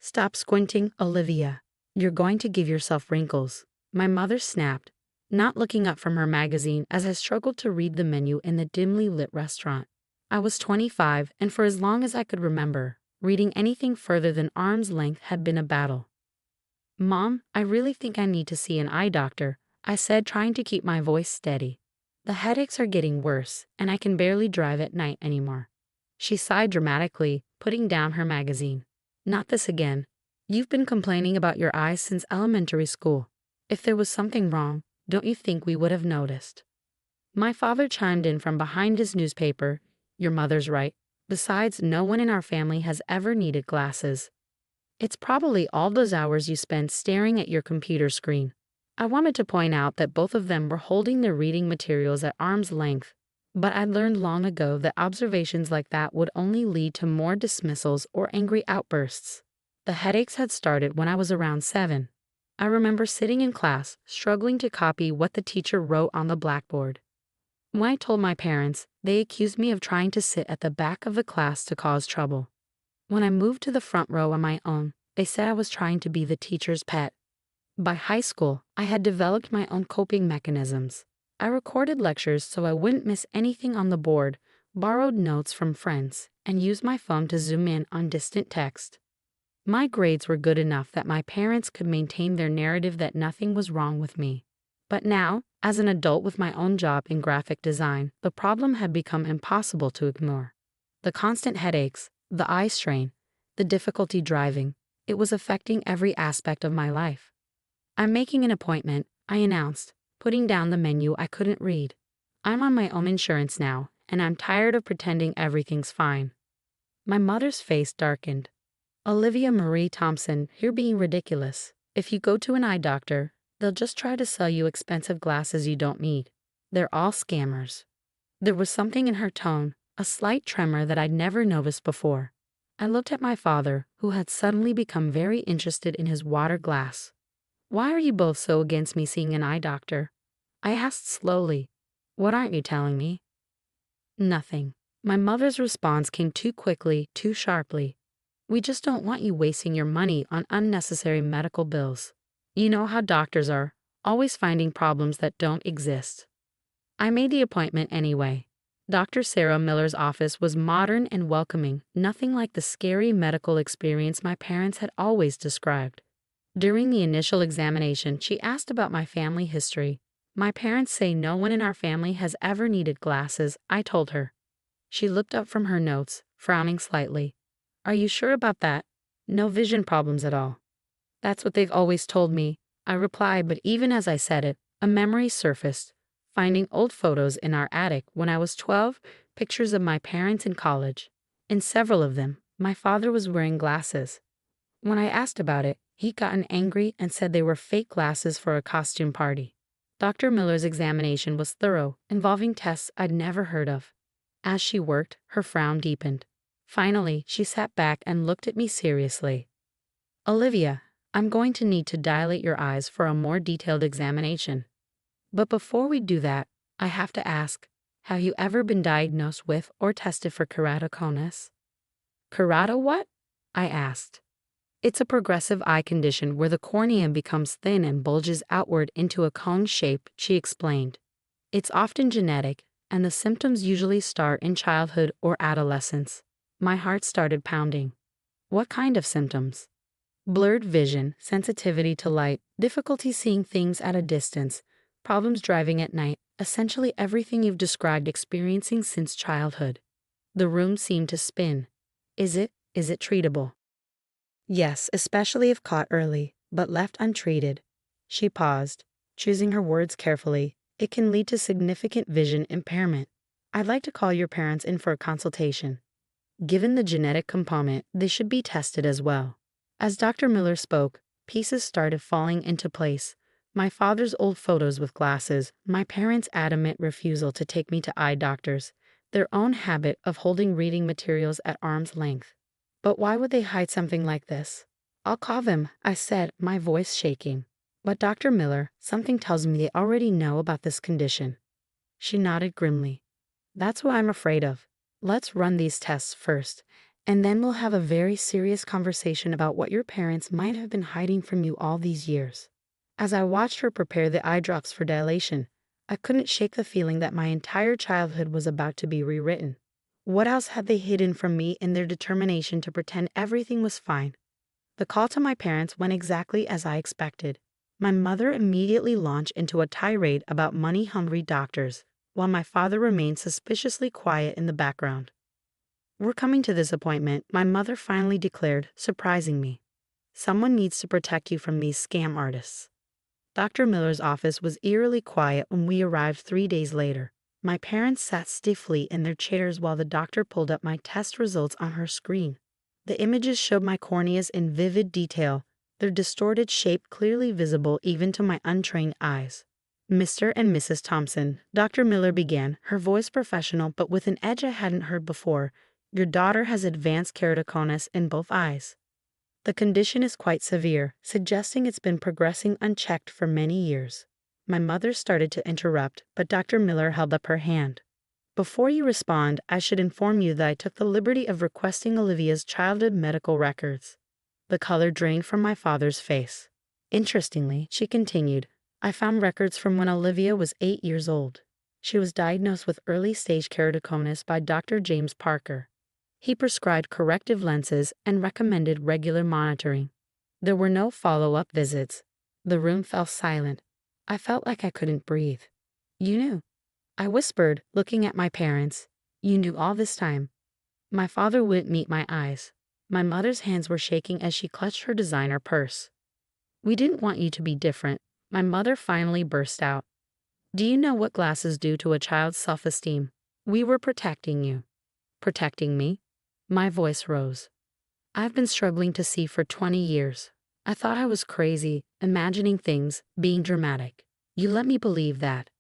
Stop squinting, Olivia. You're going to give yourself wrinkles. My mother snapped, not looking up from her magazine as I struggled to read the menu in the dimly lit restaurant. I was 25, and for as long as I could remember, reading anything further than arm's length had been a battle. Mom, I really think I need to see an eye doctor, I said, trying to keep my voice steady. The headaches are getting worse, and I can barely drive at night anymore. She sighed dramatically, putting down her magazine. Not this again. You've been complaining about your eyes since elementary school. If there was something wrong, don't you think we would have noticed? My father chimed in from behind his newspaper. Your mother's right. Besides, no one in our family has ever needed glasses. It's probably all those hours you spend staring at your computer screen. I wanted to point out that both of them were holding their reading materials at arm's length, but I'd learned long ago that observations like that would only lead to more dismissals or angry outbursts. The headaches had started when I was around 7. I remember sitting in class, struggling to copy what the teacher wrote on the blackboard. When I told my parents, they accused me of trying to sit at the back of the class to cause trouble. When I moved to the front row on my own, they said I was trying to be the teacher's pet. By high school, I had developed my own coping mechanisms. I recorded lectures so I wouldn't miss anything on the board, borrowed notes from friends, and used my phone to zoom in on distant text. My grades were good enough that my parents could maintain their narrative that nothing was wrong with me. But now, as an adult with my own job in graphic design, the problem had become impossible to ignore. The constant headaches, the eye strain, the difficulty driving, it was affecting every aspect of my life. I'm making an appointment, I announced, putting down the menu I couldn't read. I'm on my own insurance now, and I'm tired of pretending everything's fine. My mother's face darkened. Olivia Marie Thompson, you're being ridiculous. If you go to an eye doctor, they'll just try to sell you expensive glasses you don't need. They're all scammers. There was something in her tone, a slight tremor that I'd never noticed before. I looked at my father, who had suddenly become very interested in his water glass. Why are you both so against me seeing an eye doctor? I asked slowly. What aren't you telling me? Nothing. My mother's response came too quickly, too sharply. We just don't want you wasting your money on unnecessary medical bills. You know how doctors are, always finding problems that don't exist. I made the appointment anyway. Dr. Sarah Miller's office was modern and welcoming, nothing like the scary medical experience my parents had always described. During the initial examination, she asked about my family history. My parents say no one in our family has ever needed glasses, I told her. She looked up from her notes, frowning slightly. Are you sure about that? No vision problems at all. That's what they've always told me, I replied, but even as I said it, a memory surfaced, finding old photos in our attic when I was 12, pictures of my parents in college. In several of them, my father was wearing glasses. When I asked about it, he'd gotten angry and said they were fake glasses for a costume party. Dr. Miller's examination was thorough, involving tests I'd never heard of. As she worked, her frown deepened. Finally, she sat back and looked at me seriously. Olivia, I'm going to need to dilate your eyes for a more detailed examination. But before we do that, I have to ask, have you ever been diagnosed with or tested for keratoconus? Kerato what? I asked. It's a progressive eye condition where the cornea becomes thin and bulges outward into a cone shape, she explained. It's often genetic, and the symptoms usually start in childhood or adolescence. My heart started pounding. What kind of symptoms? Blurred vision, sensitivity to light, difficulty seeing things at a distance, problems driving at night, essentially everything you've described experiencing since childhood. The room seemed to spin. Is it treatable? Yes, especially if caught early, but left untreated. She paused, choosing her words carefully. It can lead to significant vision impairment. I'd like to call your parents in for a consultation. Given the genetic component, they should be tested as well. As Dr. Miller spoke, pieces started falling into place. My father's old photos with glasses, my parents' adamant refusal to take me to eye doctors, their own habit of holding reading materials at arm's length. But why would they hide something like this? I'll call them, I said, my voice shaking. But Dr. Miller, something tells me they already know about this condition. She nodded grimly. That's what I'm afraid of. Let's run these tests first, And then we'll have a very serious conversation about what your parents might have been hiding from you all these years. As I watched her prepare the eye drops for dilation, I couldn't shake the feeling that my entire childhood was about to be rewritten. What else had they hidden from me in their determination to pretend everything was fine? The call to my parents went exactly as I expected. My mother immediately launched into a tirade about money-hungry doctors, while my father remained suspiciously quiet in the background. "We're coming to this appointment," my mother finally declared, surprising me. "Someone needs to protect you from these scam artists." Dr. Miller's office was eerily quiet when we arrived 3 days later. My parents sat stiffly in their chairs while the doctor pulled up my test results on her screen. The images showed my corneas in vivid detail, their distorted shape clearly visible even to my untrained eyes. "Mr. and Mrs. Thompson," Dr. Miller began, her voice professional but with an edge I hadn't heard before, "your daughter has advanced keratoconus in both eyes. The condition is quite severe, suggesting it's been progressing unchecked for many years." My mother started to interrupt, but Dr. Miller held up her hand. "Before you respond, I should inform you that I took the liberty of requesting Olivia's childhood medical records." The color drained from my father's face. "Interestingly," she continued, "I found records from when Olivia was 8 years old. She was diagnosed with early-stage keratoconus by Dr. James Parker. He prescribed corrective lenses and recommended regular monitoring. There were no follow-up visits." The room fell silent. I felt like I couldn't breathe. "You knew?" I whispered, looking at my parents. "You knew all this time?" My father wouldn't meet my eyes. My mother's hands were shaking as she clutched her designer purse. "We didn't want you to be different," my mother finally burst out. "Do you know what glasses do to a child's self-esteem? We were protecting you." "Protecting me?" My voice rose. "I've been struggling to see for 20 years. I thought I was crazy, imagining things, being dramatic. You let me believe that."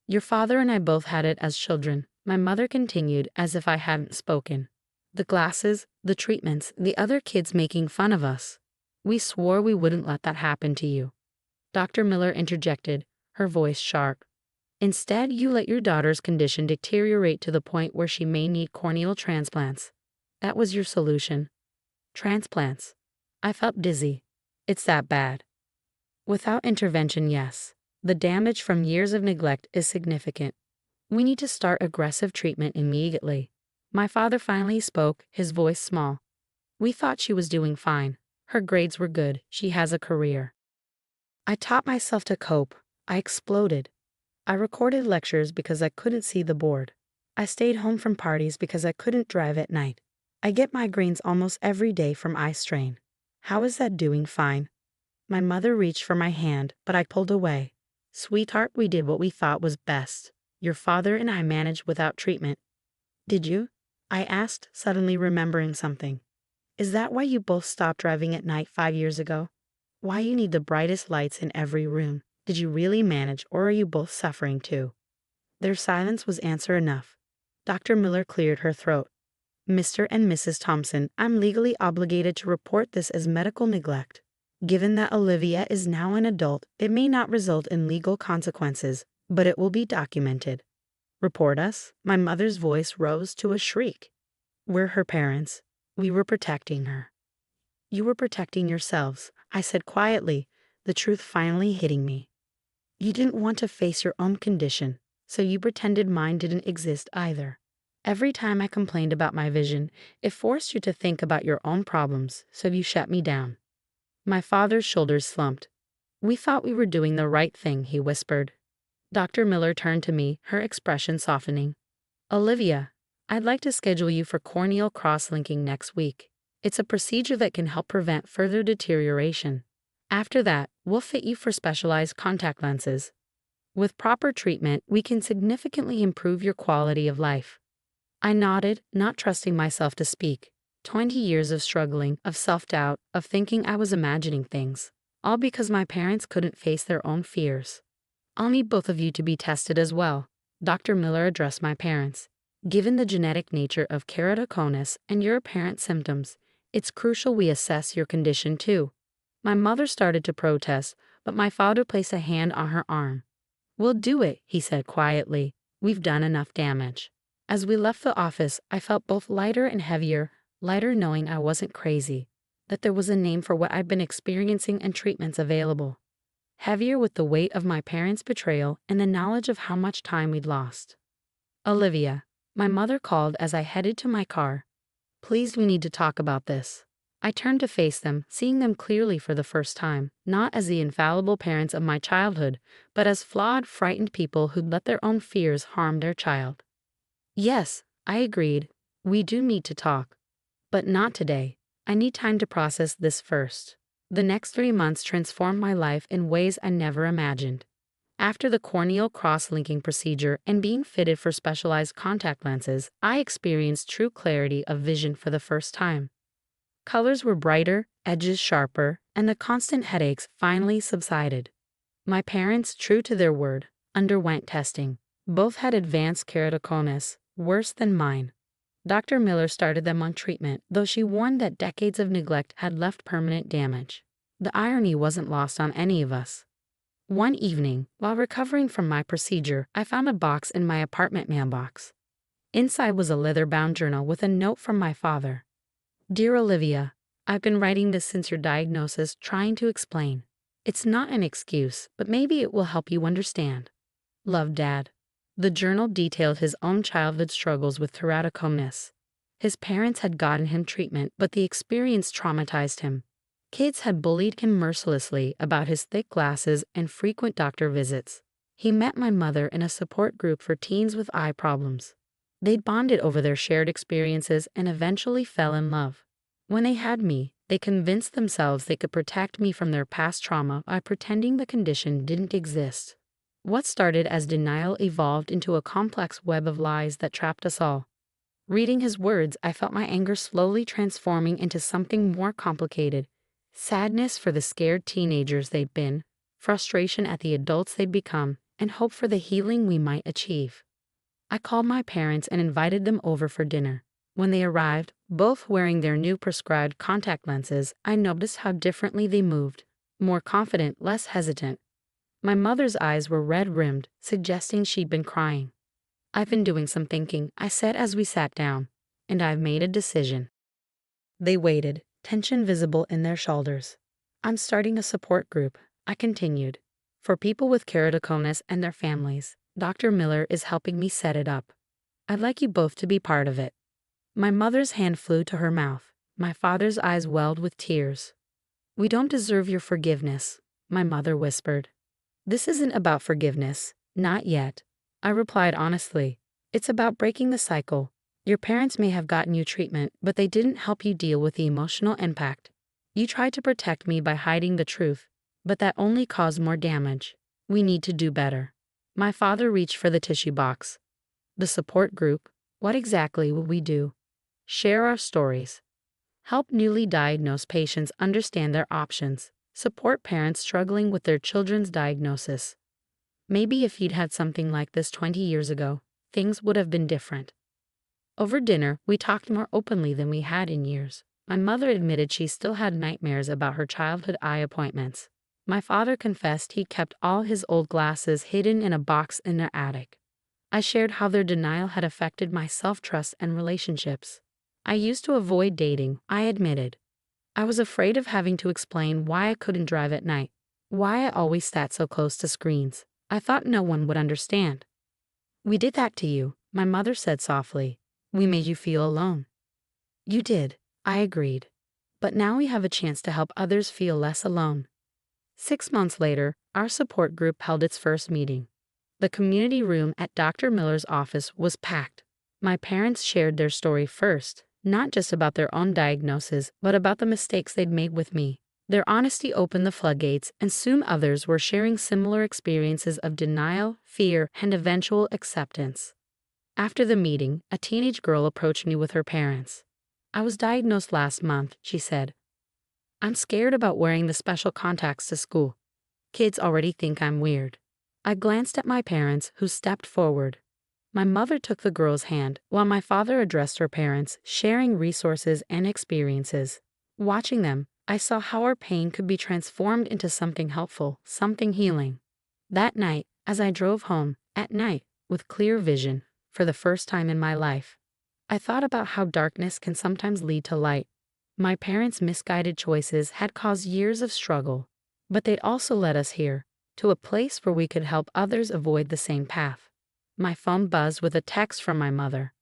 "Your father and I both had it as children," my mother continued as if I hadn't spoken. "The glasses, the treatments, the other kids making fun of us. We swore we wouldn't let that happen to you." Dr. Miller interjected, her voice sharp. "Instead, you let your daughter's condition deteriorate to the point where she may need corneal transplants. That was your solution." "Transplants?" I felt dizzy. "It's that bad?" "Without intervention, yes. The damage from years of neglect is significant. We need to start aggressive treatment immediately." My father finally spoke, his voice small. "We thought she was doing fine. Her grades were good. She has a career." I taught myself to cope. I exploded. I recorded lectures because I couldn't see the board. I stayed home from parties because I couldn't drive at night. I get migraines almost every day from eye strain. How is that doing fine? My mother reached for my hand, but I pulled away. "Sweetheart, we did what we thought was best. Your father and I managed without treatment." "Did you?" I asked, suddenly remembering something. "Is that why you both stopped driving at night 5 years ago? Why you need the brightest lights in every room? Did you really manage, or are you both suffering too?" Their silence was answer enough. Dr. Miller cleared her throat. "Mr. and Mrs. Thompson, I'm legally obligated to report this as medical neglect. Given that Olivia is now an adult, it may not result in legal consequences, but it will be documented." "Report us?" My mother's voice rose to a shriek. "We're her parents. We were protecting her." "You were protecting yourselves," I said quietly, the truth finally hitting me. "You didn't want to face your own condition, so you pretended mine didn't exist either. Every time I complained about my vision, it forced you to think about your own problems, so you shut me down." My father's shoulders slumped. "We thought we were doing the right thing," he whispered. Dr. Miller turned to me, her expression softening. "Olivia, I'd like to schedule you for corneal cross-linking next week. It's a procedure that can help prevent further deterioration. After that, we'll fit you for specialized contact lenses. With proper treatment, we can significantly improve your quality of life." I nodded, not trusting myself to speak. 20 years of struggling, of self-doubt, of thinking I was imagining things, all because my parents couldn't face their own fears. "I'll need both of you to be tested as well," Dr. Miller addressed my parents. "Given the genetic nature of keratoconus and your apparent symptoms, it's crucial we assess your condition too." My mother started to protest, but my father placed a hand on her arm. "We'll do it," he said quietly. "We've done enough damage." As we left the office, I felt both lighter and heavier. Lighter knowing I wasn't crazy, that there was a name for what I'd been experiencing and treatments available. Heavier with the weight of my parents' betrayal and the knowledge of how much time we'd lost. Olivia, my mother called as I headed to my car. Please, we need to talk about this. I turned to face them, seeing them clearly for the first time, not as the infallible parents of my childhood, but as flawed, frightened people who'd let their own fears harm their child. Yes, I agreed. We do need to talk. But not today. I need time to process this first. The next 3 months transformed my life in ways I never imagined. After the corneal cross-linking procedure and being fitted for specialized contact lenses, I experienced true clarity of vision for the first time. Colors were brighter, edges sharper, and the constant headaches finally subsided. My parents, true to their word, underwent testing. Both had advanced keratoconus, worse than mine. Dr. Miller started them on treatment, though she warned that decades of neglect had left permanent damage. The irony wasn't lost on any of us. One evening, while recovering from my procedure, I found a box in my apartment mailbox. Inside was a leather-bound journal with a note from my father. Dear Olivia, I've been writing this since your diagnosis, trying to explain. It's not an excuse, but maybe it will help you understand. Love, Dad. The journal detailed his own childhood struggles with keratoconus. His parents had gotten him treatment, but the experience traumatized him. Kids had bullied him mercilessly about his thick glasses and frequent doctor visits. He met my mother in a support group for teens with eye problems. They'd bonded over their shared experiences and eventually fell in love. When they had me, they convinced themselves they could protect me from their past trauma by pretending the condition didn't exist. What started as denial evolved into a complex web of lies that trapped us all. Reading his words, I felt my anger slowly transforming into something more complicated. Sadness for the scared teenagers they'd been, frustration at the adults they'd become, and hope for the healing we might achieve. I called my parents and invited them over for dinner. When they arrived, both wearing their new prescribed contact lenses, I noticed how differently they moved, more confident, less hesitant. My mother's eyes were red-rimmed, suggesting she'd been crying. I've been doing some thinking, I said as we sat down, and I've made a decision. They waited, tension visible in their shoulders. I'm starting a support group, I continued. For people with keratoconus and their families, Dr. Miller is helping me set it up. I'd like you both to be part of it. My mother's hand flew to her mouth. My father's eyes welled with tears. We don't deserve your forgiveness, my mother whispered. This isn't about forgiveness, not yet. I replied honestly. It's about breaking the cycle. Your parents may have gotten you treatment, but they didn't help you deal with the emotional impact. You tried to protect me by hiding the truth, but that only caused more damage. We need to do better. My father reached for the tissue box. The support group, what exactly will we do? Share our stories. Help newly diagnosed patients understand their options. Support parents struggling with their children's diagnosis. Maybe if you'd had something like this 20 years ago, things would have been different. Over dinner, we talked more openly than we had in years. My mother admitted she still had nightmares about her childhood eye appointments. My father confessed he kept all his old glasses hidden in a box in their attic. I shared how their denial had affected my self-trust and relationships. I used to avoid dating, I admitted. I was afraid of having to explain why I couldn't drive at night, why I always sat so close to screens. I thought no one would understand. We did that to you, my mother said softly. We made you feel alone. You did, I agreed. But now we have a chance to help others feel less alone. 6 months later, our support group held its first meeting. The community room at Dr. Miller's office was packed. My parents shared their story first, not just about their own diagnosis, but about the mistakes they'd made with me. Their honesty opened the floodgates, and soon others were sharing similar experiences of denial, fear, and eventual acceptance. After the meeting, a teenage girl approached me with her parents. I was diagnosed last month, she said. I'm scared about wearing the special contacts to school. Kids already think I'm weird. I glanced at my parents, who stepped forward. My mother took the girl's hand, while my father addressed her parents, sharing resources and experiences. Watching them, I saw how our pain could be transformed into something helpful, something healing. That night, as I drove home, at night, with clear vision, for the first time in my life, I thought about how darkness can sometimes lead to light. My parents' misguided choices had caused years of struggle, but they'd also led us here, to a place where we could help others avoid the same path. My phone buzzed with a text from my mother.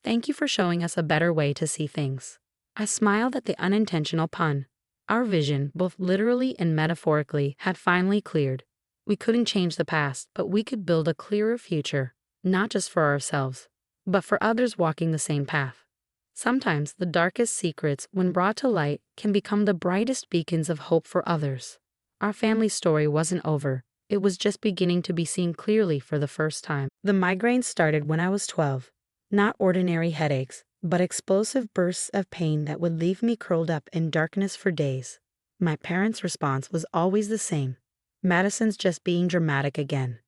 "Thank you for showing us a better way to see things." I smiled at the unintentional pun. Our vision, both literally and metaphorically, had finally cleared. We couldn't change the past, but we could build a clearer future, not just for ourselves, but for others walking the same path. Sometimes the darkest secrets, when brought to light, can become the brightest beacons of hope for others. Our family story wasn't over. It was just beginning to be seen clearly for the first time. The migraines started when I was 12. Not ordinary headaches, but explosive bursts of pain that would leave me curled up in darkness for days. My parents' response was always the same. "Madison's just being dramatic again."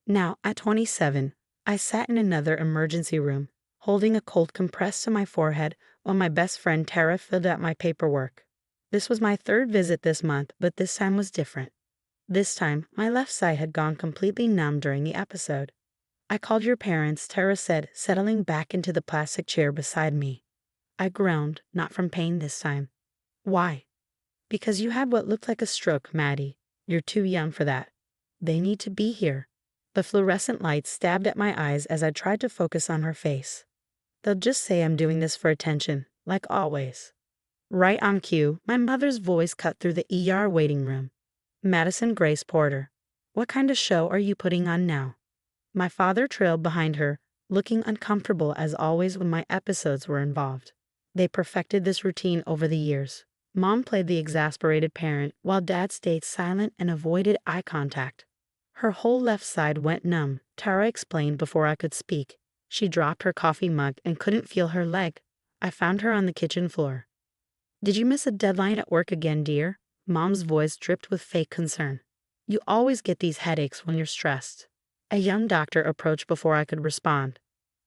Now, at 27, I sat in another emergency room, holding a cold compress to my forehead while my best friend Tara filled out my paperwork. This was my third visit this month, but this time was different. This time, my left side had gone completely numb during the episode. "I called your parents," Tara said, settling back into the plastic chair beside me. I groaned, not from pain this time. "Why?" "Because you had what looked like a stroke, Maddie. You're too young for that. They need to be here." The fluorescent light stabbed at my eyes as I tried to focus on her face. "They'll just say I'm doing this for attention, like always." Right on cue, my mother's voice cut through the ER waiting room. "Madison Grace Porter, what kind of show are you putting on now?" My father trailed behind her, looking uncomfortable as always when my episodes were involved. They perfected this routine over the years. Mom played the exasperated parent, while Dad stayed silent and avoided eye contact. Her whole left side went numb, Tara explained before I could speak. She dropped her coffee mug and couldn't feel her leg. I found her on the kitchen floor. "Did you miss a deadline at work again, dear?" Mom's voice dripped with fake concern. "You always get these headaches when you're stressed." A young doctor approached before I could respond.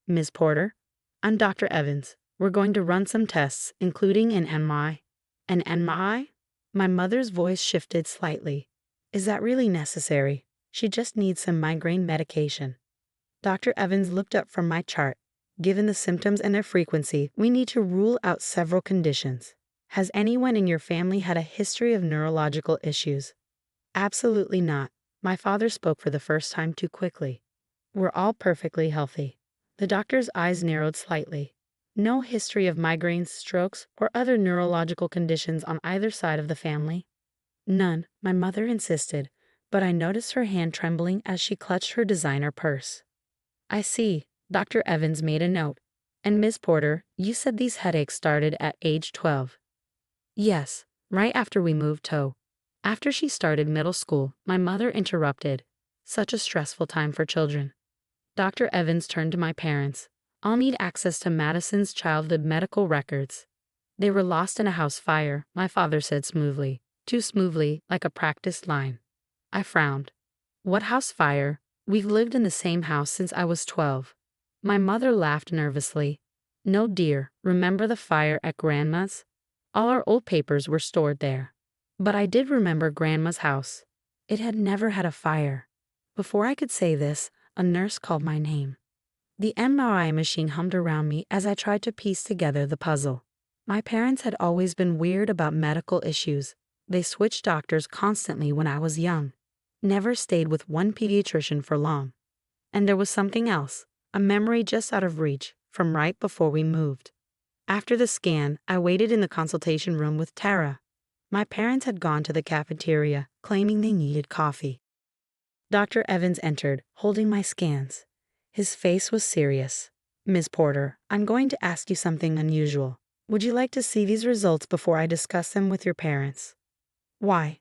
"Ms. Porter, I'm Dr. Evans. We're going to run some tests, including an MRI. "An MRI?" My mother's voice shifted slightly. "Is that really necessary? She just needs some migraine medication." Dr. Evans looked up from my chart. "Given the symptoms and their frequency, we need to rule out several conditions. Has anyone in your family had a history of neurological issues?" "Absolutely not." My father spoke for the first time too quickly. "We're all perfectly healthy." The doctor's eyes narrowed slightly. "No history of migraines, strokes, or other neurological conditions on either side of the family?" "None," my mother insisted, but I noticed her hand trembling as she clutched her designer purse. "I see." Dr. Evans made a note. "And Ms. Porter, you said these headaches started at age 12. "Yes, right after we moved to." After she started middle school, my mother interrupted. Such a stressful time for children. Dr. Evans turned to my parents. "I'll need access to Madison's childhood medical records." "They were lost in a house fire," my father said smoothly. Too smoothly, like a practiced line. I frowned. "What house fire? We've lived in the same house since I was 12. My mother laughed nervously. "No, dear, remember the fire at Grandma's? All our old papers were stored there." But I did remember Grandma's house. It had never had a fire. Before I could say this, a nurse called my name. The MRI machine hummed around me as I tried to piece together the puzzle. My parents had always been weird about medical issues. They switched doctors constantly when I was young. Never stayed with one pediatrician for long. And there was something else, a memory just out of reach, from right before we moved. After the scan, I waited in the consultation room with Tara. My parents had gone to the cafeteria, claiming they needed coffee. Dr. Evans entered, holding my scans. His face was serious. "Ms. Porter, I'm going to ask you something unusual. Would you like to see these results before I discuss them with your parents?" "Why?"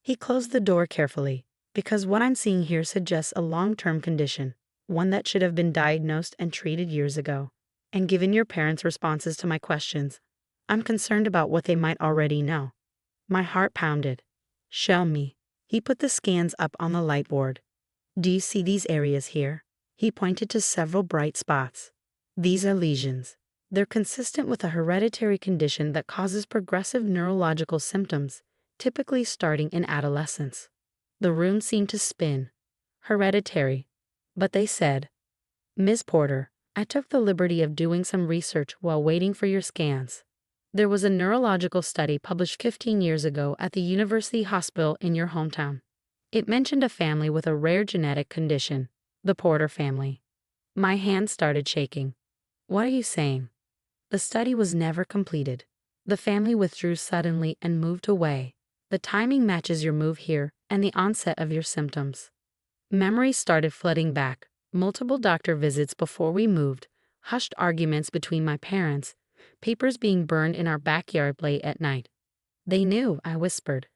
He closed the door carefully. "Because what I'm seeing here suggests a long-term condition, one that should have been diagnosed and treated years ago. And given your parents' responses to my questions, I'm concerned about what they might already know." My heart pounded. "Show me." He put the scans up on the light board. "Do you see these areas here?" He pointed to several bright spots. "These are lesions. They're consistent with a hereditary condition that causes progressive neurological symptoms, typically starting in adolescence." The room seemed to spin. Hereditary. But they said, "Ms. Porter, I took the liberty of doing some research while waiting for your scans. There was a neurological study published 15 years ago at the University Hospital in your hometown. It mentioned a family with a rare genetic condition, the Porter family. My hand started shaking. What are you saying? The study was never completed. The family withdrew suddenly and moved away. The timing matches your move here and the onset of your symptoms. Memories started flooding back. Multiple doctor visits before we moved, hushed arguments between my parents, papers being burned in our backyard late at night. They knew, I whispered.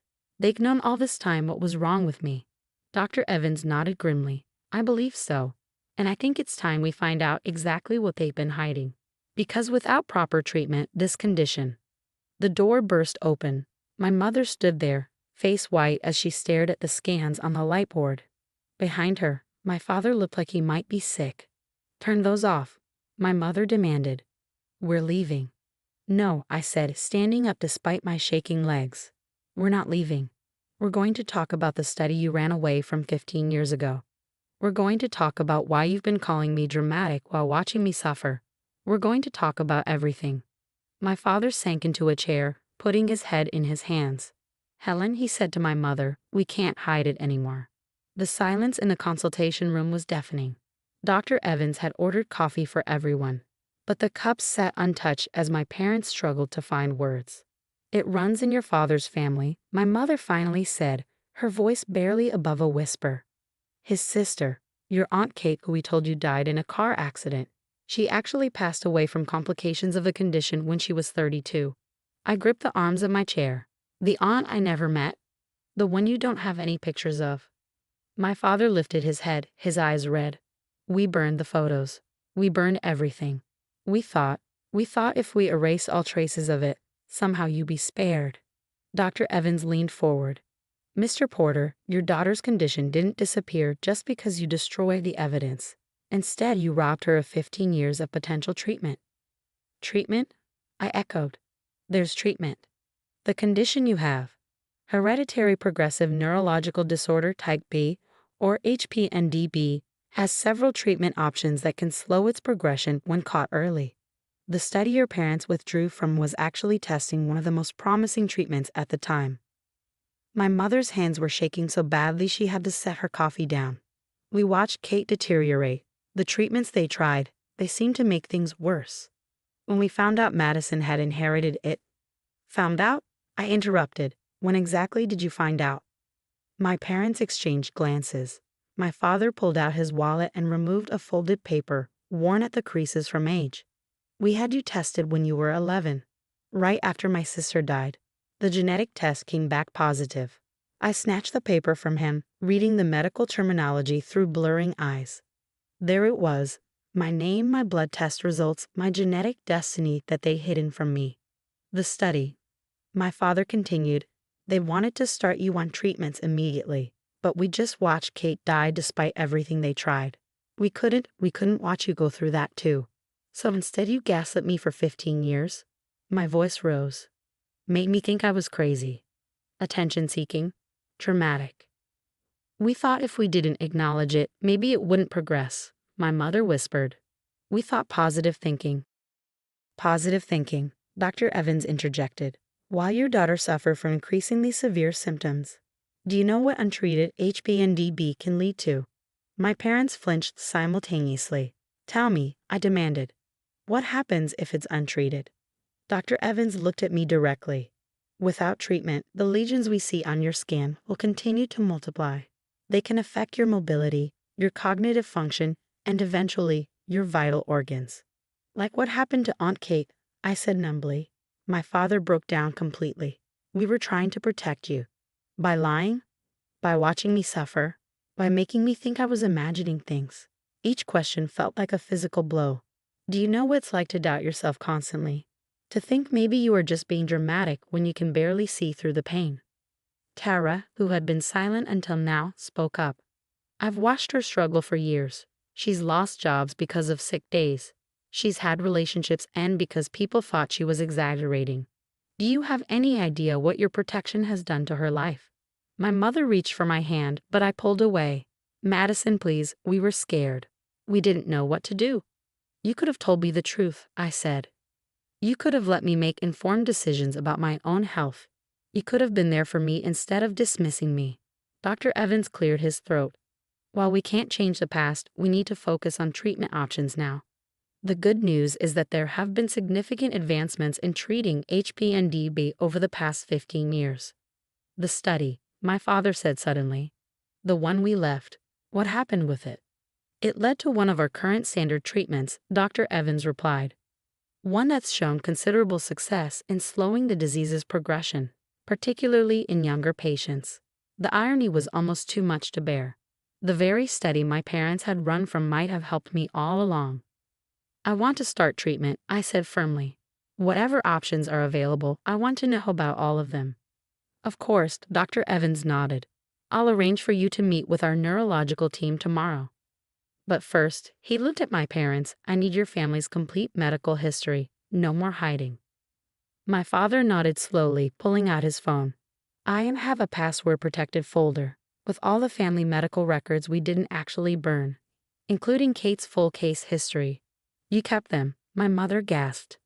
They'd known all this time what was wrong with me. Dr. Evans nodded grimly. I believe so. And I think it's time we find out exactly what they've been hiding. Because without proper treatment, this condition. The door burst open. My mother stood there, face white as she stared at the scans on the light board. Behind her, my father looked like he might be sick. Turn those off, my mother demanded. We're leaving. No, I said, standing up despite my shaking legs. We're not leaving. We're going to talk about the study you ran away from 15 years ago. We're going to talk about why you've been calling me dramatic while watching me suffer. We're going to talk about everything. My father sank into a chair, putting his head in his hands. Helen, he said to my mother, we can't hide it anymore. The silence in the consultation room was deafening. Dr. Evans had ordered coffee for everyone, but the cups sat untouched as my parents struggled to find words. It runs in your father's family, my mother finally said, her voice barely above a whisper. His sister, your Aunt Kate, who we told you died in a car accident. She actually passed away from complications of the condition when she was 32. I gripped the arms of my chair. The aunt I never met? The one you don't have any pictures of? My father lifted his head, his eyes red. We burned the photos. We burned everything. We thought if we erase all traces of it, somehow you'd be spared. Dr. Evans leaned forward. Mr. Porter, your daughter's condition didn't disappear just because you destroyed the evidence. Instead, you robbed her of 15 years of potential treatment. Treatment? I echoed. There's treatment. The condition you have, hereditary progressive neurological disorder type B, or HPNDB, has several treatment options that can slow its progression when caught early. The study your parents withdrew from was actually testing one of the most promising treatments at the time. My mother's hands were shaking so badly she had to set her coffee down. We watched Kate deteriorate. The treatments they tried, they seemed to make things worse. When we found out Madison had inherited it. Found out? I interrupted. When exactly did you find out? My parents exchanged glances. My father pulled out his wallet and removed a folded paper, worn at the creases from age. We had you tested when you were 11, right after my sister died. The genetic test came back positive. I snatched the paper from him, reading the medical terminology through blurring eyes. There it was, my name, my blood test results, my genetic destiny that they'd hidden from me. The study. My father continued, they wanted to start you on treatments immediately, but we just watched Kate die despite everything they tried. We couldn't watch you go through that too. So instead you gaslit me for 15 years. My voice rose. Made me think I was crazy. Attention-seeking. Dramatic. We thought if we didn't acknowledge it, maybe it wouldn't progress, my mother whispered. We thought positive thinking. Positive thinking, Dr. Evans interjected. While your daughter suffered from increasingly severe symptoms, do you know what untreated HPNDB can lead to? My parents flinched simultaneously. Tell me, I demanded. What happens if it's untreated? Dr. Evans looked at me directly. Without treatment, the lesions we see on your scan will continue to multiply. They can affect your mobility, your cognitive function, and eventually, your vital organs. Like what happened to Aunt Kate, I said numbly. My father broke down completely. We were trying to protect you. By lying? By watching me suffer? By making me think I was imagining things? Each question felt like a physical blow. Do you know what it's like to doubt yourself constantly? To think maybe you are just being dramatic when you can barely see through the pain. Tara, who had been silent until now, spoke up. I've watched her struggle for years. She's lost jobs because of sick days. She's had relationships and because people thought she was exaggerating. Do you have any idea what your protection has done to her life? My mother reached for my hand, but I pulled away. Madison, please, we were scared. We didn't know what to do. You could have told me the truth, I said. You could have let me make informed decisions about my own health. You could have been there for me instead of dismissing me. Dr. Evans cleared his throat. While we can't change the past, we need to focus on treatment options now. The good news is that there have been significant advancements in treating HPNDB over the past 15 years. The study, my father said suddenly. The one we left. What happened with it? It led to one of our current standard treatments, Dr. Evans replied. One that's shown considerable success in slowing the disease's progression, particularly in younger patients. The irony was almost too much to bear. The very study my parents had run from might have helped me all along. I want to start treatment, I said firmly. Whatever options are available, I want to know about all of them. Of course, Dr. Evans nodded. I'll arrange for you to meet with our neurological team tomorrow. But first, he looked at my parents. I need your family's complete medical history. No more hiding. My father nodded slowly, pulling out his phone. I have a password-protected folder with all the family medical records we didn't actually burn, including Kate's full case history. You kept them, my mother gasped.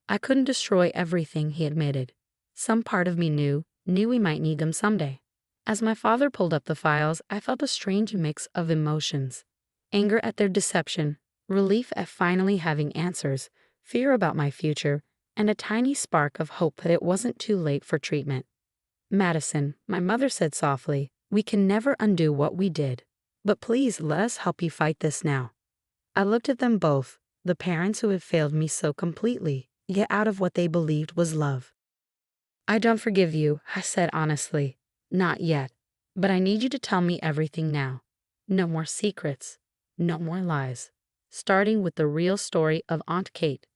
I couldn't destroy everything, he admitted. Some part of me knew we might need them someday. As my father pulled up the files, I felt a strange mix of emotions. Anger at their deception, relief at finally having answers, fear about my future, and a tiny spark of hope that it wasn't too late for treatment. Madison, my mother said softly, we can never undo what we did. But please let us help you fight this now. I looked at them both, the parents who had failed me so completely, yet out of what they believed was love. I don't forgive you, I said honestly. Not yet. But I need you to tell me everything now. No more secrets. No more lies. Starting with the real story of Aunt Kate.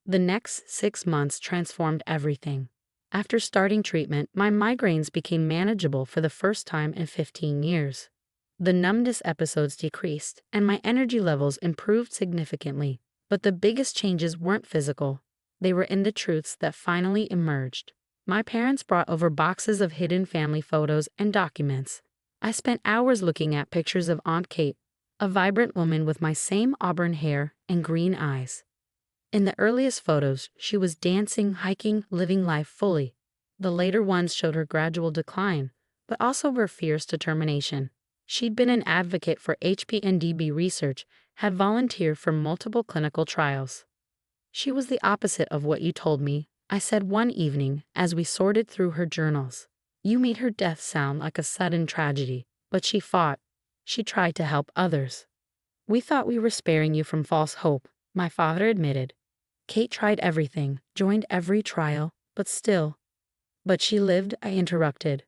The next 6 months transformed everything. After starting treatment, my migraines became manageable for the first time in 15 years. The numbness episodes decreased, and my energy levels improved significantly. But the biggest changes weren't physical. They were in the truths that finally emerged. My parents brought over boxes of hidden family photos and documents. I spent hours looking at pictures of Aunt Kate, a vibrant woman with my same auburn hair and green eyes. In the earliest photos, she was dancing, hiking, living life fully. The later ones showed her gradual decline, but also her fierce determination. She'd been an advocate for HPNDB research, had volunteered for multiple clinical trials. She was the opposite of what you told me, I said one evening as we sorted through her journals. You made her death sound like a sudden tragedy, but she fought. She tried to help others. We thought we were sparing you from false hope, my father admitted. Kate tried everything, joined every trial, but still. But she lived, I interrupted.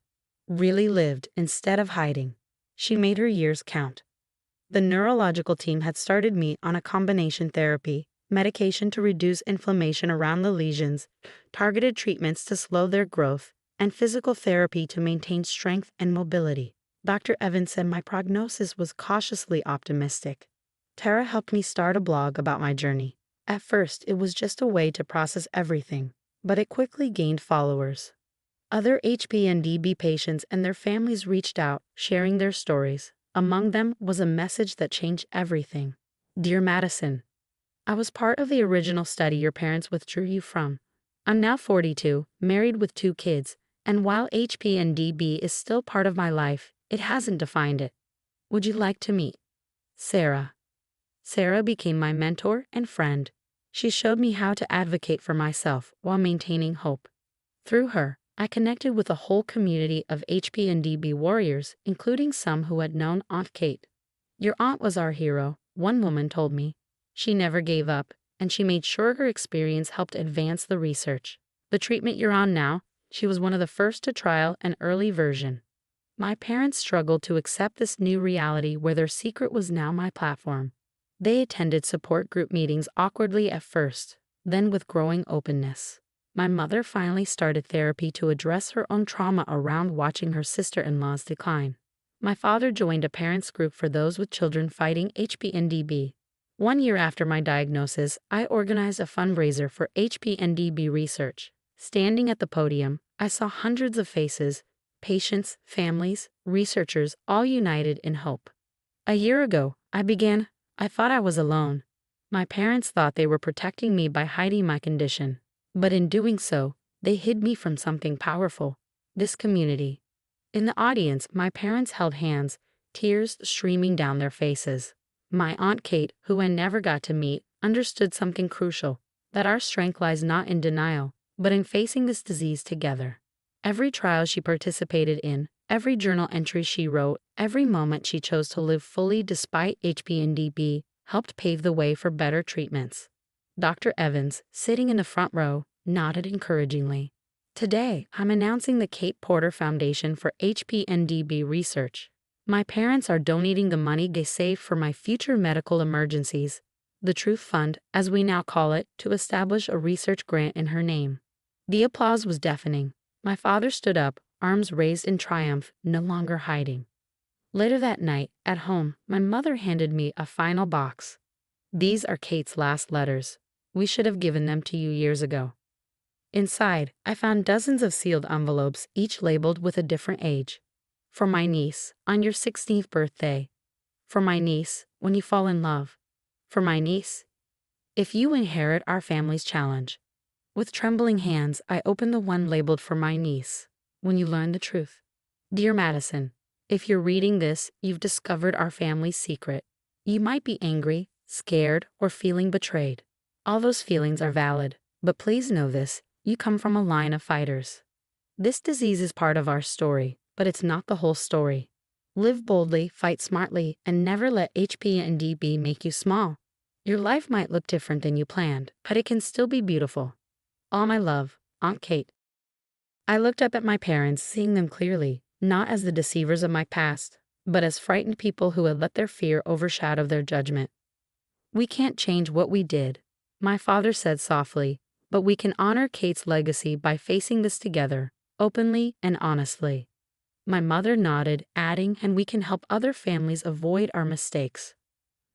Really lived instead of hiding. She made her years count. The neurological team had started me on a combination therapy, medication to reduce inflammation around the lesions, targeted treatments to slow their growth, and physical therapy to maintain strength and mobility. Dr. Evans said my prognosis was cautiously optimistic. Tara helped me start a blog about my journey. At first, it was just a way to process everything, but it quickly gained followers. Other HPNDB patients and their families reached out, sharing their stories. Among them was a message that changed everything. Dear Madison, I was part of the original study your parents withdrew you from. I'm now 42, married with 2 kids, and while HPNDB is still part of my life, it hasn't defined it. Would you like to meet Sarah? Sarah became my mentor and friend. She showed me how to advocate for myself while maintaining hope. Through her, I connected with a whole community of HPNDB warriors, including some who had known Aunt Kate. Your aunt was our hero, one woman told me. She never gave up, and she made sure her experience helped advance the research. The treatment you're on now, she was one of the first to trial an early version. My parents struggled to accept this new reality where their secret was now my platform. They attended support group meetings awkwardly at first, then with growing openness. My mother finally started therapy to address her own trauma around watching her sister-in-law's decline. My father joined a parents group for those with children fighting HPNDB. 1 year after my diagnosis, I organized a fundraiser for HPNDB research. Standing at the podium, I saw hundreds of faces, patients, families, researchers, all united in hope. A year ago, I thought I was alone. My parents thought they were protecting me by hiding my condition. But in doing so, they hid me from something powerful: this community. In the audience, my parents held hands, tears streaming down their faces. My Aunt Kate, who I never got to meet, understood something crucial: that our strength lies not in denial, but in facing this disease together. Every trial she participated in, every journal entry she wrote, every moment she chose to live fully despite HPNDB, helped pave the way for better treatments. Dr. Evans, sitting in the front row, nodded encouragingly. Today, I'm announcing the Kate Porter Foundation for HPNDB research. My parents are donating the money they saved for my future medical emergencies, the Truth Fund, as we now call it, to establish a research grant in her name. The applause was deafening. My father stood up, arms raised in triumph, no longer hiding. Later that night, at home, my mother handed me a final box. These are Kate's last letters. We should have given them to you years ago. Inside, I found dozens of sealed envelopes, each labeled with a different age. For my niece, on your 16th birthday. For my niece, when you fall in love. For my niece, if you inherit our family's challenge. With trembling hands, I opened the one labeled for my niece, when you learn the truth. Dear Madison, if you're reading this, you've discovered our family's secret. You might be angry, scared, or feeling betrayed. All those feelings are valid, but please know this: you come from a line of fighters. This disease is part of our story, but it's not the whole story. Live boldly, fight smartly, and never let HPNDB make you small. Your life might look different than you planned, but it can still be beautiful. All my love, Aunt Kate. I looked up at my parents, seeing them clearly, not as the deceivers of my past, but as frightened people who had let their fear overshadow their judgment. We can't change what we did, my father said softly, but we can honor Kate's legacy by facing this together, openly and honestly. My mother nodded, adding, and we can help other families avoid our mistakes.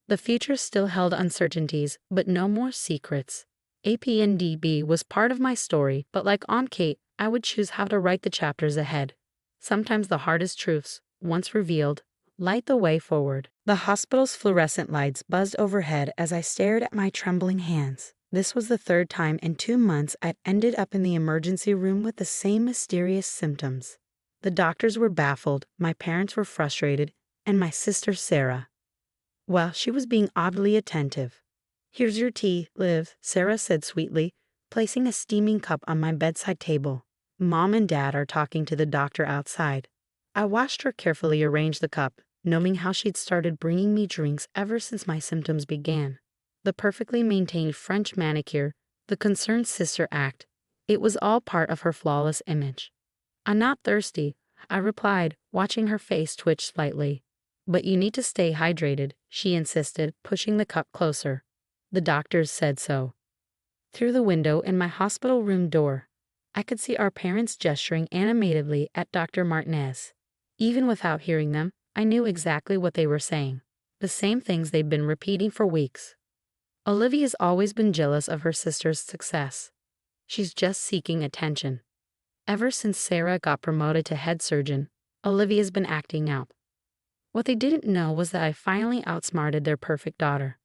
The future still held uncertainties, but no more secrets. APNDB was part of my story, but like Aunt Kate, I would choose how to write the chapters ahead. Sometimes the hardest truths, once revealed, light the way forward. The hospital's fluorescent lights buzzed overhead as I stared at my trembling hands. This was the third time in 2 months I'd ended up in the emergency room with the same mysterious symptoms. The doctors were baffled, my parents were frustrated, and my sister Sarah, well, she was being oddly attentive. Here's your tea, Liv, Sarah said sweetly, placing a steaming cup on my bedside table. Mom and Dad are talking to the doctor outside. I watched her carefully arrange the cup, knowing how she'd started bringing me drinks ever since my symptoms began. The perfectly maintained French manicure, the concerned sister act, it was all part of her flawless image. I'm not thirsty, I replied, watching her face twitch slightly. But you need to stay hydrated, she insisted, pushing the cup closer. The doctors said so. Through the window in my hospital room door, I could see our parents gesturing animatedly at Dr. Martinez. Even without hearing them, I knew exactly what they were saying. The same things they'd been repeating for weeks. Olivia's always been jealous of her sister's success. She's just seeking attention. Ever since Sarah got promoted to head surgeon, Olivia's been acting out. What they didn't know was that I finally outsmarted their perfect daughter.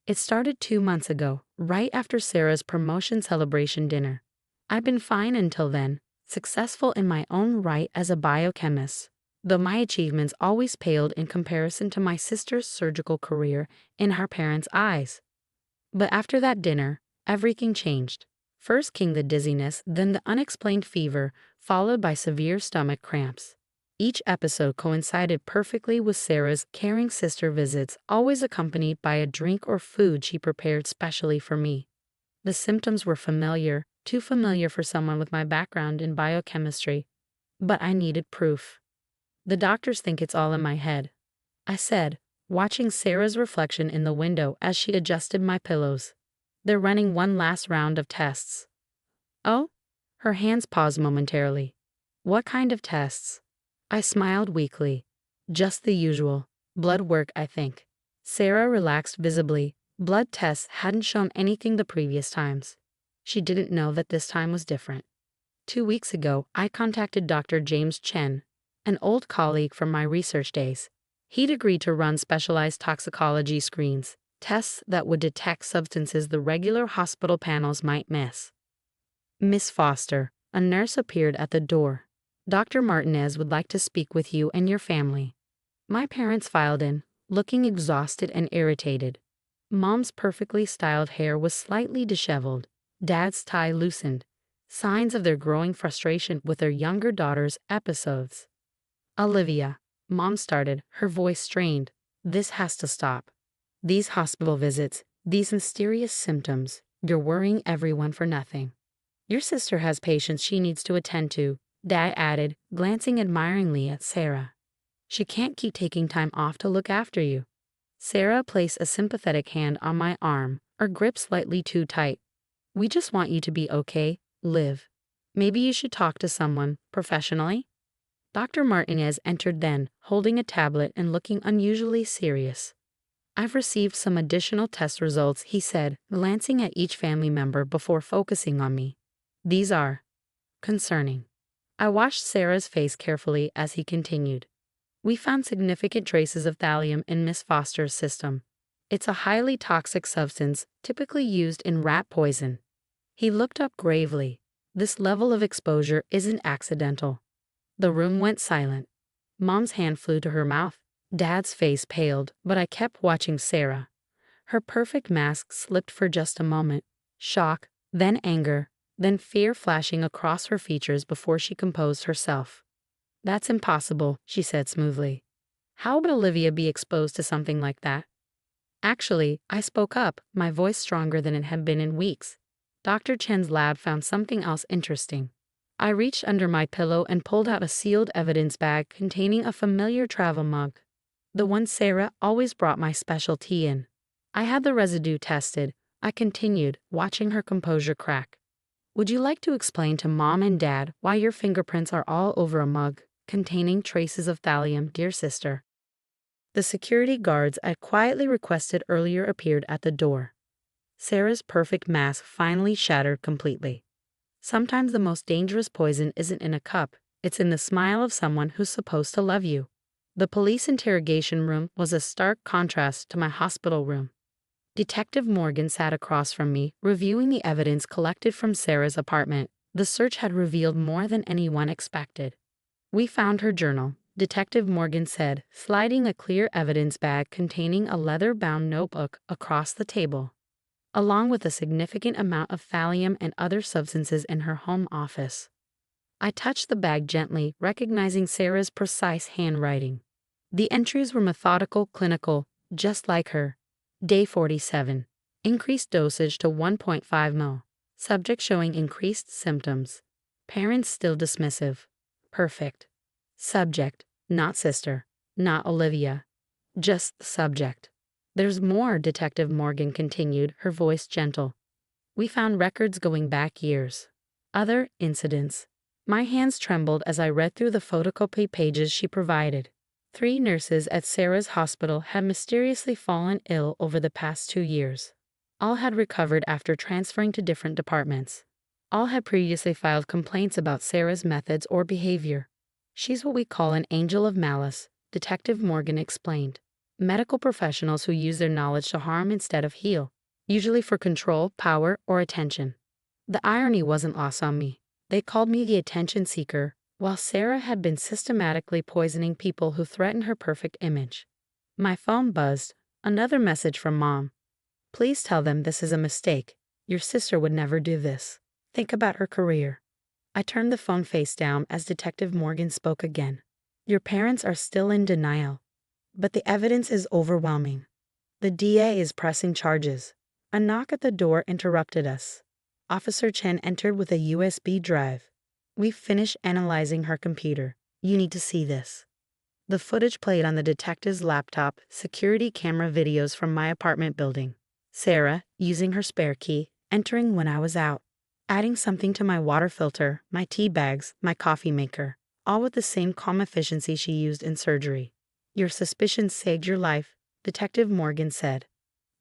It started 2 months ago, right after Sarah's promotion celebration dinner. I'd been fine until then, successful in my own right as a biochemist, though my achievements always paled in comparison to my sister's surgical career in her parents' eyes. But after that dinner, everything changed. First came the dizziness, then the unexplained fever, followed by severe stomach cramps. Each episode coincided perfectly with Sarah's caring sister visits, always accompanied by a drink or food she prepared specially for me. The symptoms were familiar, too familiar for someone with my background in biochemistry. But I needed proof. The doctors think it's all in my head, I said, watching Sarah's reflection in the window as she adjusted my pillows. They're running one last round of tests. Oh? Her hands paused momentarily. What kind of tests? I smiled weakly. Just the usual. Blood work, I think. Sarah relaxed visibly. Blood tests hadn't shown anything the previous times. She didn't know that this time was different. 2 weeks ago, I contacted Dr. James Chen, an old colleague from my research days. He'd agreed to run specialized toxicology screens, tests that would detect substances the regular hospital panels might miss. Miss Foster, a nurse appeared at the door. Dr. Martinez would like to speak with you and your family. My parents filed in, looking exhausted and irritated. Mom's perfectly styled hair was slightly disheveled. Dad's tie loosened, signs of their growing frustration with their younger daughter's episodes. Olivia, Mom started, her voice strained. This has to stop. These hospital visits, these mysterious symptoms, you're worrying everyone for nothing. Your sister has patients she needs to attend to, Dad added, glancing admiringly at Sarah. She can't keep taking time off to look after you. Sarah placed a sympathetic hand on my arm, her grip slightly too tight. We just want you to be okay, Liv. Maybe you should talk to someone, professionally? Dr. Martinez entered then, holding a tablet and looking unusually serious. I've received some additional test results, he said, glancing at each family member before focusing on me. These are concerning. I watched Sarah's face carefully as he continued. We found significant traces of thallium in Miss Foster's system. It's a highly toxic substance, typically used in rat poison. He looked up gravely. This level of exposure isn't accidental. The room went silent. Mom's hand flew to her mouth. Dad's face paled, but I kept watching Sarah. Her perfect mask slipped for just a moment. Shock, then anger, then fear flashing across her features before she composed herself. That's impossible, she said smoothly. How would Olivia be exposed to something like that? Actually, I spoke up, my voice stronger than it had been in weeks. Dr. Chen's lab found something else interesting. I reached under my pillow and pulled out a sealed evidence bag containing a familiar travel mug. The one Sarah always brought my special tea in. I had the residue tested, I continued, watching her composure crack. Would you like to explain to Mom and Dad why your fingerprints are all over a mug containing traces of thallium, dear sister? The security guards I quietly requested earlier appeared at the door. Sarah's perfect mask finally shattered completely. Sometimes the most dangerous poison isn't in a cup, it's in the smile of someone who's supposed to love you. The police interrogation room was a stark contrast to my hospital room. Detective Morgan sat across from me, reviewing the evidence collected from Sarah's apartment. The search had revealed more than anyone expected. We found her journal, Detective Morgan said, sliding a clear evidence bag containing a leather-bound notebook across the table, along with a significant amount of thallium and other substances in her home office. I touched the bag gently, recognizing Sarah's precise handwriting. The entries were methodical, clinical, just like her. Day 47. Increased dosage to 1.5 ml. Subject showing increased symptoms. Parents still dismissive. Perfect. Subject, not sister, not Olivia. Just the subject. There's more, Detective Morgan continued, her voice gentle. We found records going back years. Other incidents. My hands trembled as I read through the photocopy pages she provided. 3 nurses at Sarah's hospital had mysteriously fallen ill over the past 2 years. All had recovered after transferring to different departments. All had previously filed complaints about Sarah's methods or behavior. She's what we call an angel of malice, Detective Morgan explained. Medical professionals who use their knowledge to harm instead of heal, usually for control, power, or attention. The irony wasn't lost on me. They called me the attention seeker, while Sarah had been systematically poisoning people who threatened her perfect image. My phone buzzed. Another message from Mom. Please tell them this is a mistake. Your sister would never do this. Think about her career. I turned the phone face down as Detective Morgan spoke again. Your parents are still in denial. But the evidence is overwhelming. The DA is pressing charges. A knock at the door interrupted us. Officer Chen entered with a USB drive. We've finished analyzing her computer. You need to see this. The footage played on the detective's laptop, security camera videos from my apartment building. Sarah, using her spare key, entering when I was out, adding something to my water filter, my tea bags, my coffee maker, all with the same calm efficiency she used in surgery. Your suspicions saved your life, Detective Morgan said.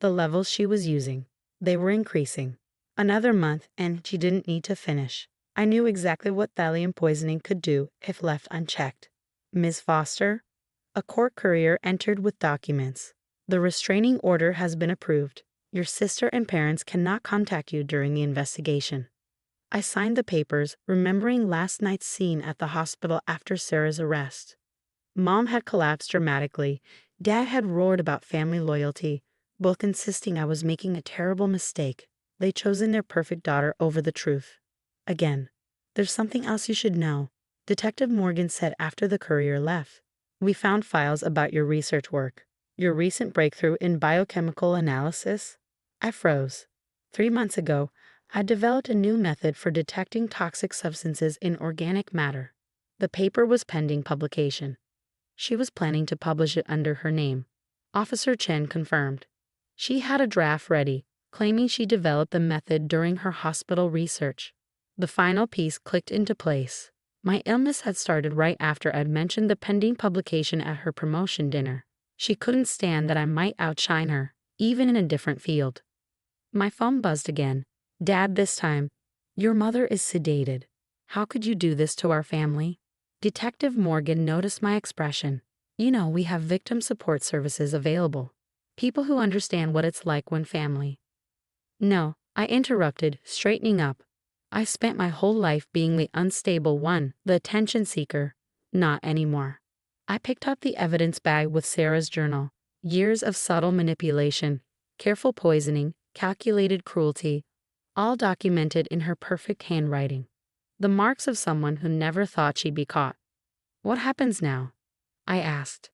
The levels she was using, they were increasing. Another month and she didn't need to finish. I knew exactly what thallium poisoning could do if left unchecked. Ms. Foster? A court courier entered with documents. The restraining order has been approved. Your sister and parents cannot contact you during the investigation. I signed the papers, remembering last night's scene at the hospital after Sarah's arrest. Mom had collapsed dramatically. Dad had roared about family loyalty, both insisting I was making a terrible mistake. They'd chosen their perfect daughter over the truth. Again. There's something else you should know, Detective Morgan said after the courier left. We found files about your research work. Your recent breakthrough in biochemical analysis? I froze. 3 months ago, I developed a new method for detecting toxic substances in organic matter. The paper was pending publication. She was planning to publish it under her name. Officer Chen confirmed. She had a draft ready, claiming she developed the method during her hospital research. The final piece clicked into place. My illness had started right after I'd mentioned the pending publication at her promotion dinner. She couldn't stand that I might outshine her, even in a different field. My phone buzzed again. Dad, this time. Your mother is sedated. How could you do this to our family? Detective Morgan noticed my expression. You know, we have victim support services available. People who understand what it's like when family. No, I interrupted, straightening up. I spent my whole life being the unstable one, the attention seeker. Not anymore. I picked up the evidence bag with Sarah's journal. Years of subtle manipulation, careful poisoning, calculated cruelty, all documented in her perfect handwriting. The marks of someone who never thought she'd be caught. What happens now? I asked.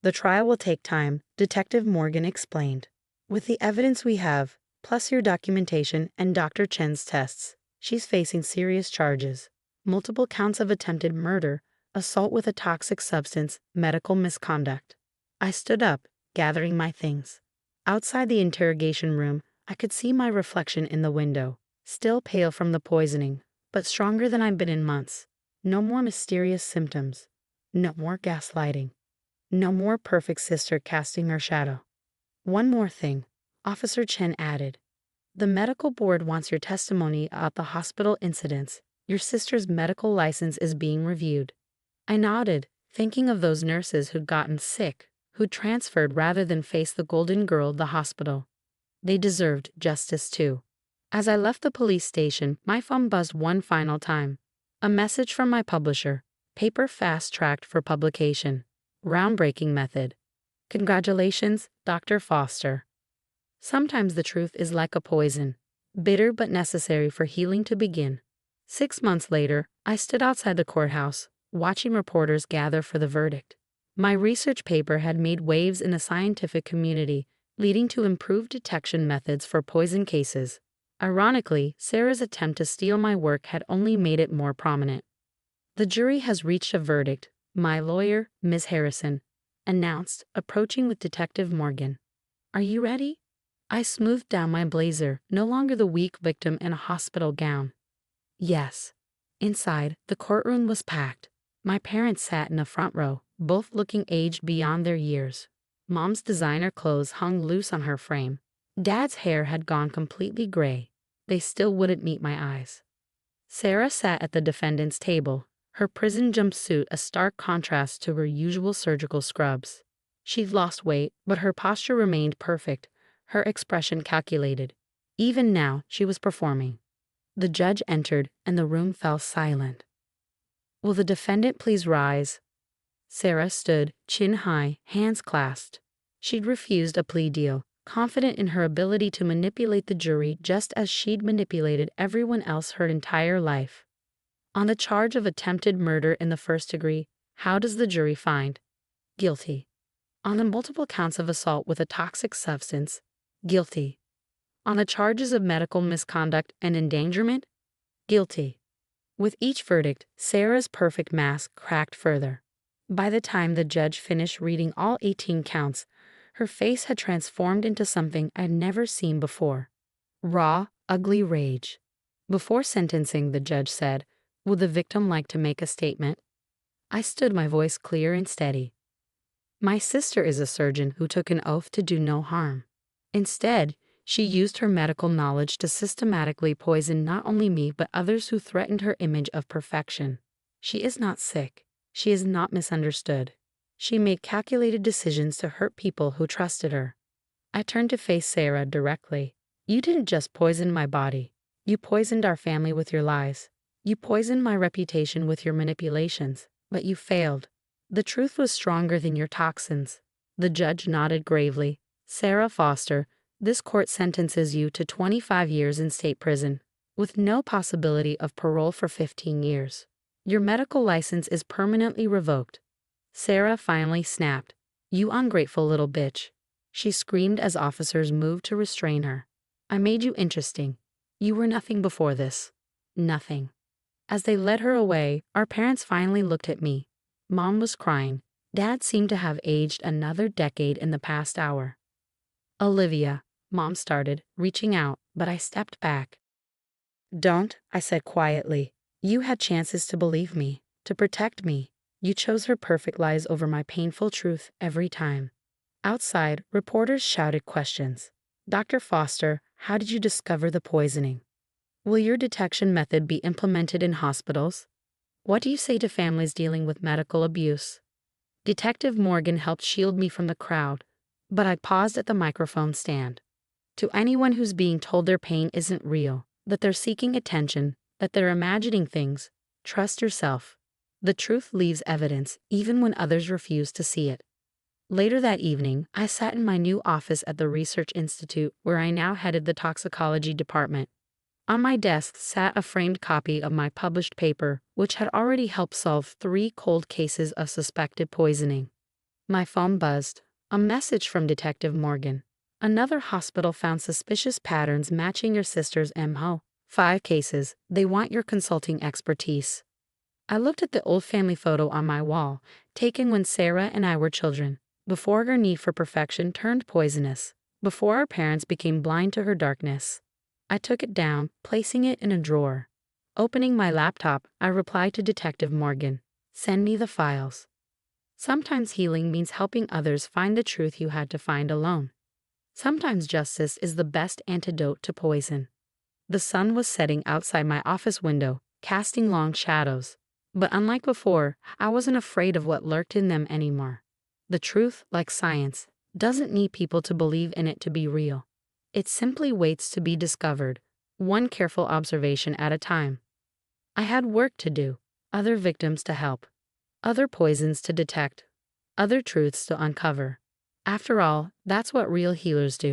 The trial will take time, Detective Morgan explained. With the evidence we have, plus your documentation and Dr. Chen's tests, she's facing serious charges. Multiple counts of attempted murder, assault with a toxic substance, medical misconduct. I stood up, gathering my things. Outside the interrogation room, I could see my reflection in the window, still pale from the poisoning, but stronger than I've been in months. No more mysterious symptoms. No more gaslighting. No more perfect sister casting her shadow. One more thing, Officer Chen added. The medical board wants your testimony about the hospital incidents. Your sister's medical license is being reviewed. I nodded, thinking of those nurses who'd gotten sick, who transferred rather than face the golden girl of the hospital. They deserved justice too. As I left the police station, my phone buzzed one final time. A message from my publisher. Paper fast-tracked for publication. Groundbreaking method. Congratulations, Dr. Foster. Sometimes the truth is like a poison, bitter but necessary for healing to begin. 6 months later, I stood outside the courthouse, watching reporters gather for the verdict. My research paper had made waves in the scientific community, leading to improved detection methods for poison cases. Ironically, Sarah's attempt to steal my work had only made it more prominent. The jury has reached a verdict, my lawyer, Ms. Harrison, announced, approaching with Detective Morgan. Are you ready? I smoothed down my blazer, no longer the weak victim in a hospital gown. Yes. Inside, the courtroom was packed. My parents sat in the front row, both looking aged beyond their years. Mom's designer clothes hung loose on her frame. Dad's hair had gone completely gray. They still wouldn't meet my eyes. Sarah sat at the defendant's table, her prison jumpsuit a stark contrast to her usual surgical scrubs. She'd lost weight, but her posture remained perfect, her expression calculated. Even now, she was performing. The judge entered, and the room fell silent. Will the defendant please rise? Sarah stood, chin high, hands clasped. She'd refused a plea deal, confident in her ability to manipulate the jury just as she'd manipulated everyone else her entire life. On the charge of attempted murder in the first degree, how does the jury find? Guilty. On the multiple counts of assault with a toxic substance, guilty. On the charges of medical misconduct and endangerment, guilty. With each verdict, Sarah's perfect mask cracked further. By the time the judge finished reading all 18 counts, her face had transformed into something I'd never seen before. Raw, ugly rage. Before sentencing, the judge said, "Would the victim like to make a statement?" I stood, my voice clear and steady. My sister is a surgeon who took an oath to do no harm. Instead, she used her medical knowledge to systematically poison not only me but others who threatened her image of perfection. She is not sick. She is not misunderstood. She made calculated decisions to hurt people who trusted her. I turned to face Sarah directly. You didn't just poison my body. You poisoned our family with your lies. You poisoned my reputation with your manipulations, but you failed. The truth was stronger than your toxins. The judge nodded gravely. Sarah Foster, this court sentences you to 25 years in state prison, with no possibility of parole for 15 years. Your medical license is permanently revoked. Sarah finally snapped. You ungrateful little bitch. She screamed as officers moved to restrain her. I made you interesting. You were nothing before this. Nothing. As they led her away, our parents finally looked at me. Mom was crying. Dad seemed to have aged another decade in the past hour. Olivia, Mom started, reaching out, but I stepped back. Don't, I said quietly. You had chances to believe me, to protect me. You chose her perfect lies over my painful truth every time. Outside, reporters shouted questions. Dr. Foster, how did you discover the poisoning? Will your detection method be implemented in hospitals? What do you say to families dealing with medical abuse? Detective Morgan helped shield me from the crowd, but I paused at the microphone stand. To anyone who's being told their pain isn't real, that they're seeking attention, that they're imagining things, trust yourself. The truth leaves evidence even when others refuse to see it. Later that evening, I sat in my new office at the Research Institute, where I now headed the toxicology department. On my desk sat a framed copy of my published paper, which had already helped solve 3 cold cases of suspected poisoning. My phone buzzed. A message from Detective Morgan. Another hospital found suspicious patterns matching your sister's MO. 5 cases. They want your consulting expertise. I looked at the old family photo on my wall, taken when Sarah and I were children, before her need for perfection turned poisonous, before our parents became blind to her darkness. I took it down, placing it in a drawer. Opening my laptop, I replied to Detective Morgan. Send me the files. Sometimes healing means helping others find the truth you had to find alone. Sometimes justice is the best antidote to poison. The sun was setting outside my office window, casting long shadows. But unlike before, I wasn't afraid of what lurked in them anymore. The truth, like science, doesn't need people to believe in it to be real. It simply waits to be discovered, one careful observation at a time. I had work to do, other victims to help, other poisons to detect, other truths to uncover. After all, that's what real healers do.